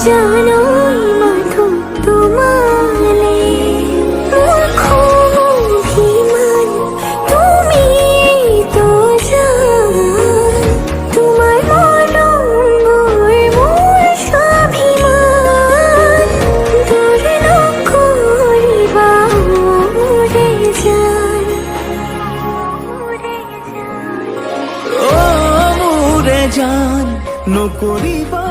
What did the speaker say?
জানোই মাধু তোমালে মূর্খ অভিমান তুমি তো জান তোমার মলঙ্গর মোর স্বাভিমান দুর্ন করিবা মোরে জান ও মোরে জান নকরিবা